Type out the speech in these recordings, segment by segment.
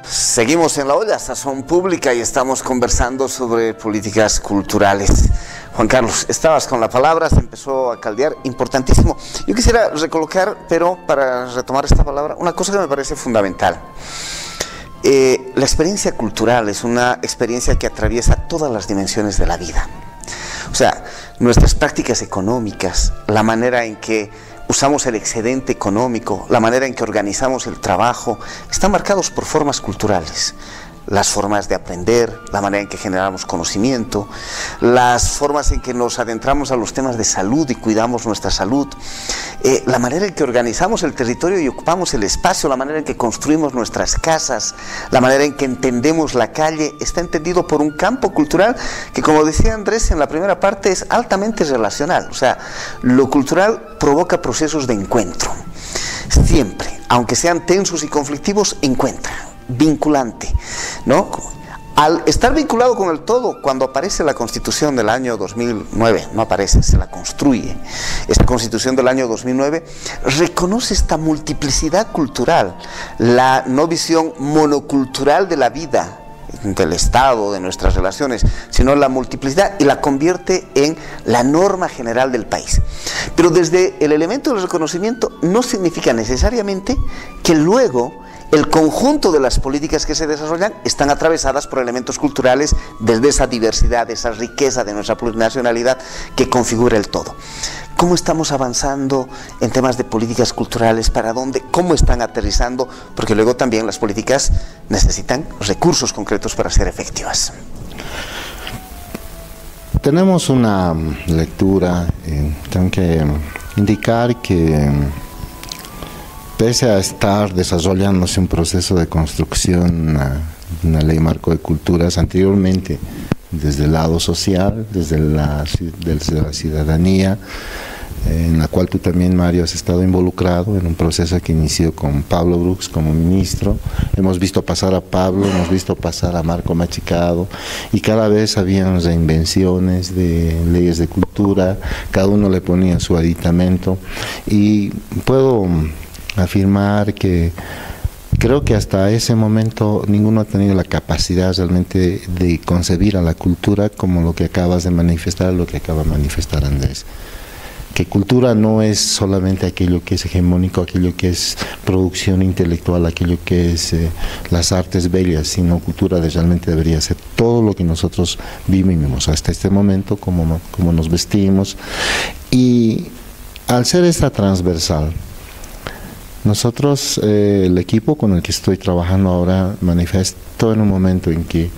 Seguimos en La Olla, Sazón Pública, y estamos conversando sobre políticas culturales. Juan Carlos, estabas con la palabra, se empezó a caldear, importantísimo. Yo quisiera recolocar, pero para retomar esta palabra, una cosa que me parece fundamental. La experiencia cultural es una experiencia que atraviesa todas las dimensiones de la vida. O sea, nuestras prácticas económicas, la manera en que usamos el excedente económico, la manera en que organizamos el trabajo, están marcados por formas culturales. Las formas de aprender, la manera en que generamos conocimiento, las formas en que nos adentramos a los temas de salud y cuidamos nuestra salud, la manera en que organizamos el territorio y ocupamos el espacio, la manera en que construimos nuestras casas, la manera en que entendemos la calle, está entendido por un campo cultural que, como decía Andrés en la primera parte, es altamente relacional. O sea, lo cultural provoca procesos de encuentro. Siempre, aunque sean tensos y conflictivos, encuentra, vinculante, ¿no? Al estar vinculado con el todo, cuando aparece la Constitución del año 2009, no aparece, se la construye, esta Constitución del año 2009 reconoce esta multiplicidad cultural, la no visión monocultural de la vida, del Estado, de nuestras relaciones, sino la multiplicidad, y la convierte en la norma general del país. Pero desde el elemento del reconocimiento no significa necesariamente que luego el conjunto de las políticas que se desarrollan están atravesadas por elementos culturales desde esa diversidad, esa riqueza de nuestra plurinacionalidad que configura el todo. ¿Cómo estamos avanzando en temas de políticas culturales? ¿Para dónde? ¿Cómo están aterrizando? Porque luego también las políticas necesitan recursos concretos para ser efectivas. Tenemos una lectura, tengo que indicar que pese a estar desarrollándose un proceso de construcción, una ley marco de culturas anteriormente, desde el lado social, desde la ciudadanía, en la cual tú también, Mario, has estado involucrado en un proceso que inició con Pablo Brooks como ministro. Hemos visto pasar a Pablo, hemos visto pasar a Marco Machicado, y cada vez habían reinvenciones de leyes de cultura, cada uno le ponía su aditamento, y puedo afirmar que creo que hasta ese momento ninguno ha tenido la capacidad realmente de concebir a la cultura como lo que acabas de manifestar, lo que acaba de manifestar Andrés. Que cultura no es solamente aquello que es hegemónico, aquello que es producción intelectual, aquello que es las artes bellas, sino cultura realmente debería ser todo lo que nosotros vivimos hasta este momento, como nos vestimos. Y al ser esta transversal, nosotros, el equipo con el que estoy trabajando ahora, manifestó en un momento en que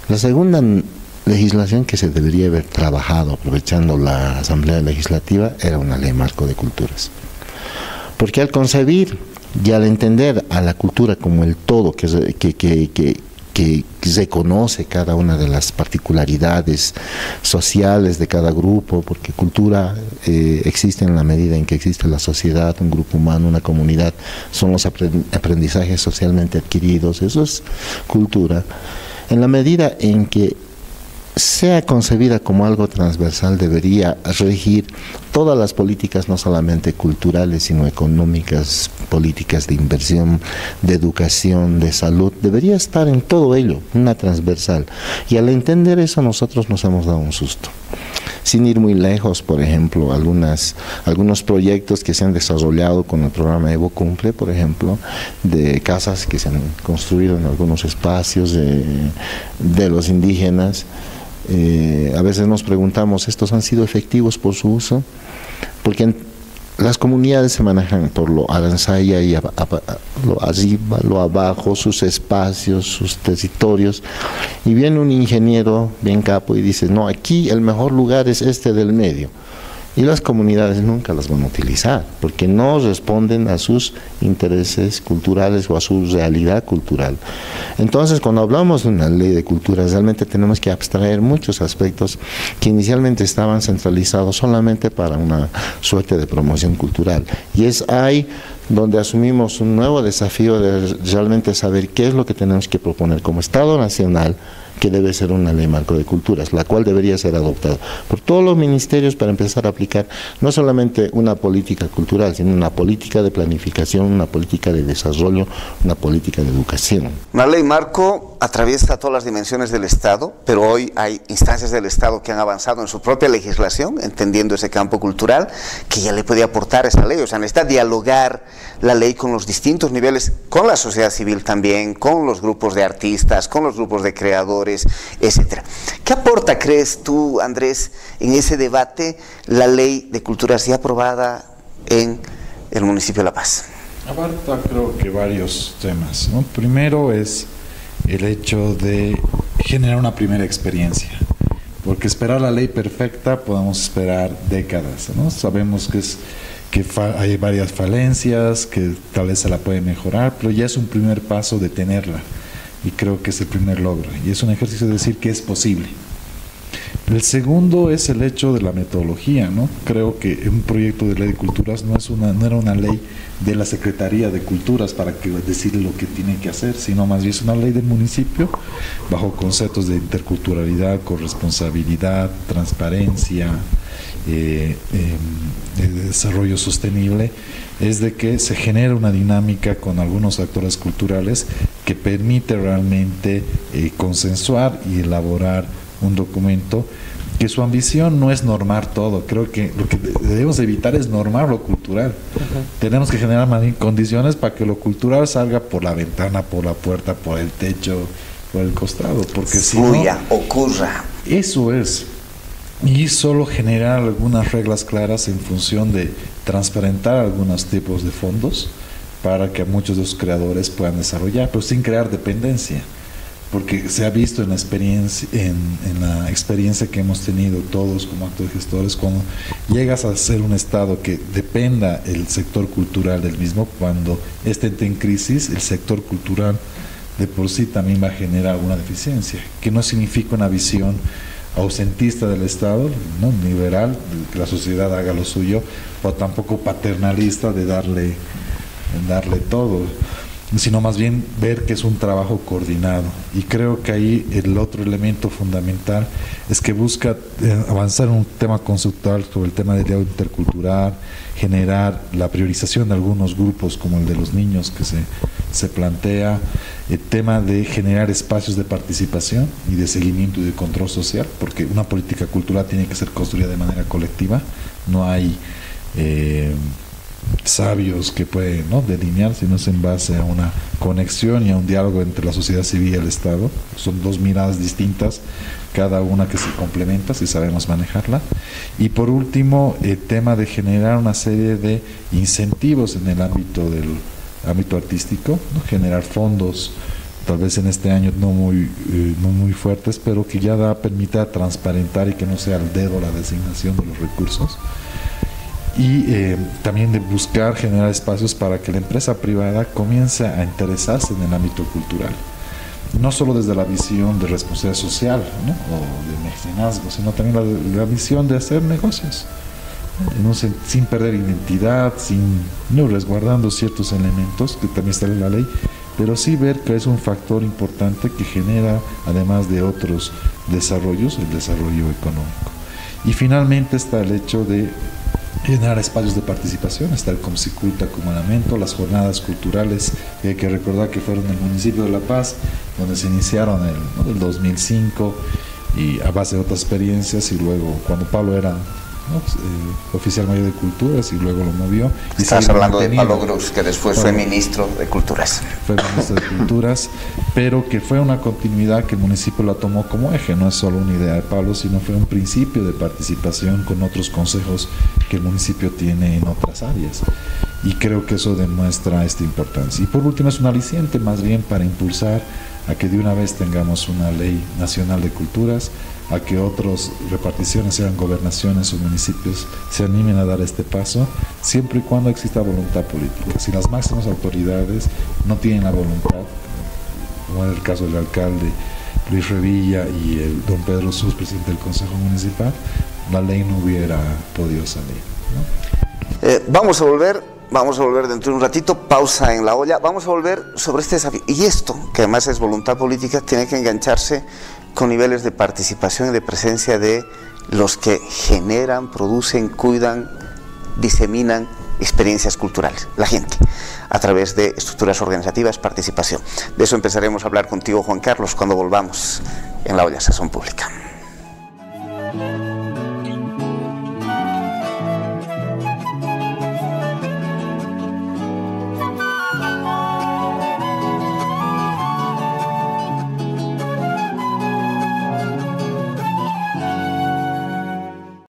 la segunda legislación que se debería haber trabajado aprovechando la Asamblea Legislativa era una ley marco de culturas. Porque al concebir y al entender a la cultura como el todo que reconoce cada una de las particularidades sociales de cada grupo, porque cultura existe en la medida en que existe la sociedad, un grupo humano, una comunidad, son los aprendizajes socialmente adquiridos, eso es cultura. En la medida en que sea concebida como algo transversal, debería regir todas las políticas, no solamente culturales, sino económicas, políticas de inversión, de educación, de salud, debería estar en todo ello, una transversal. Y al entender eso, nosotros nos hemos dado un susto. Sin ir muy lejos, por ejemplo, algunos proyectos que se han desarrollado con el programa Evo Cumple, por ejemplo, de casas que se han construido en algunos espacios de los indígenas. A veces nos preguntamos, ¿estos han sido efectivos por su uso? Porque las comunidades se manejan por lo aranzaya y lo arriba, lo abajo, sus espacios, sus territorios, y viene un ingeniero bien capo y dice, no, aquí el mejor lugar es este del medio. Y las comunidades nunca las van a utilizar, porque no responden a sus intereses culturales o a su realidad cultural. Entonces, cuando hablamos de una ley de cultura, realmente tenemos que abstraer muchos aspectos que inicialmente estaban centralizados solamente para una suerte de promoción cultural. Y es ahí donde asumimos un nuevo desafío de realmente saber qué es lo que tenemos que proponer como Estado Nacional, que debe ser una ley marco de culturas, la cual debería ser adoptada por todos los ministerios para empezar a aplicar no solamente una política cultural, sino una política de planificación, una política de desarrollo, una política de educación. Una ley marco atraviesa todas las dimensiones del Estado, pero hoy hay instancias del Estado que han avanzado en su propia legislación, entendiendo ese campo cultural, que ya le puede aportar esa ley. O sea, necesita dialogar la ley con los distintos niveles, con la sociedad civil también, con los grupos de artistas, con los grupos de creadores, etcétera. ¿Qué aporta, crees tú, Andrés, en ese debate la ley de culturas ya aprobada en el municipio de La Paz? Abarca, creo que varios temas, ¿no? Primero es el hecho de generar una primera experiencia, porque esperar la ley perfecta podemos esperar décadas, ¿no? Sabemos que hay varias falencias, que tal vez se la puede mejorar, pero ya es un primer paso de tenerla, y creo que es el primer logro, y es un ejercicio de decir que es posible. El segundo es el hecho de la metodología, ¿no? Creo que un proyecto de ley de culturas no era una ley de la Secretaría de Culturas para decirle lo que tiene que hacer, sino más bien es una ley del municipio bajo conceptos de interculturalidad, corresponsabilidad, transparencia, de desarrollo sostenible. Es de que se genera una dinámica con algunos actores culturales que permite realmente consensuar y elaborar un documento que su ambición no es normar todo. Creo que lo que debemos evitar es normar lo cultural. Tenemos que generar más bien condiciones para que lo cultural salga por la ventana, por la puerta, por el techo, por el costado, porque si no, ocurra. Eso es. Y solo generar algunas reglas claras en función de transparentar algunos tipos de fondos para que muchos de los creadores puedan desarrollar, pero sin crear dependencia. Porque se ha visto en la experiencia que hemos tenido todos como actores gestores, cuando llegas a ser un Estado que dependa el sector cultural del mismo, cuando este entre en crisis, el sector cultural de por sí también va a generar alguna deficiencia, que no significa una visión ausentista del Estado, ¿no? Liberal, que la sociedad haga lo suyo, o tampoco paternalista de darle todo, sino más bien ver que es un trabajo coordinado. Y creo que ahí el otro elemento fundamental es que busca avanzar en un tema conceptual sobre el tema del diálogo intercultural, generar la priorización de algunos grupos como el de los niños que se plantea, el tema de generar espacios de participación y de seguimiento y de control social, porque una política cultural tiene que ser construida de manera colectiva, no hay sabios que pueden, ¿no?, delinear, sino es en base a una conexión y a un diálogo entre la sociedad civil y el Estado. Son dos miradas distintas, cada una que se complementa si sabemos manejarla. Y por último, el tema de generar una serie de incentivos en el ámbito artístico, ¿no?, generar fondos, tal vez en este año no muy fuertes, pero que ya permita transparentar y que no sea al dedo la designación de los recursos. Y también de buscar generar espacios para que la empresa privada comience a interesarse en el ámbito cultural, no solo desde la visión de responsabilidad social, ¿no?, o de mecenazgo, sino también la visión de hacer negocios, ¿no?, sin perder identidad, resguardando ciertos elementos que también están en la ley, pero sí ver que es un factor importante que genera, además de otros desarrollos, el desarrollo económico. Y finalmente está el hecho de generar espacios de participación. Está el Comsiculta como elemento, las jornadas culturales, que hay que recordar que fueron en el municipio de La Paz, donde se iniciaron en el 2005 y a base de otras experiencias, y luego cuando Pablo era, ¿no?, oficial mayor de Culturas, y luego lo movió. Estás hablando de Pablo Grus, que después fue ministro de Culturas. Fue ministro de Culturas, pero que fue una continuidad que el municipio la tomó como eje. No es solo una idea de Pablo, sino fue un principio de participación con otros consejos que el municipio tiene en otras áreas. Y creo que eso demuestra esta importancia. Y por último, es un aliciente más bien para impulsar a que de una vez tengamos una ley nacional de culturas, a que otras reparticiones, sean gobernaciones o municipios, se animen a dar este paso, siempre y cuando exista voluntad política. Si las máximas autoridades no tienen la voluntad, como en el caso del alcalde Luis Revilla y el don Pedro Sus, presidente del Consejo Municipal, la ley no hubiera podido salir, ¿no? Vamos a volver dentro de un ratito, pausa en la olla, vamos a volver sobre este desafío. Y esto, que además es voluntad política, tiene que engancharse con niveles de participación y de presencia de los que generan, producen, cuidan, diseminan experiencias culturales, la gente, a través de estructuras organizativas, participación. De eso empezaremos a hablar contigo, Juan Carlos, cuando volvamos en La Olla Sazón Pública.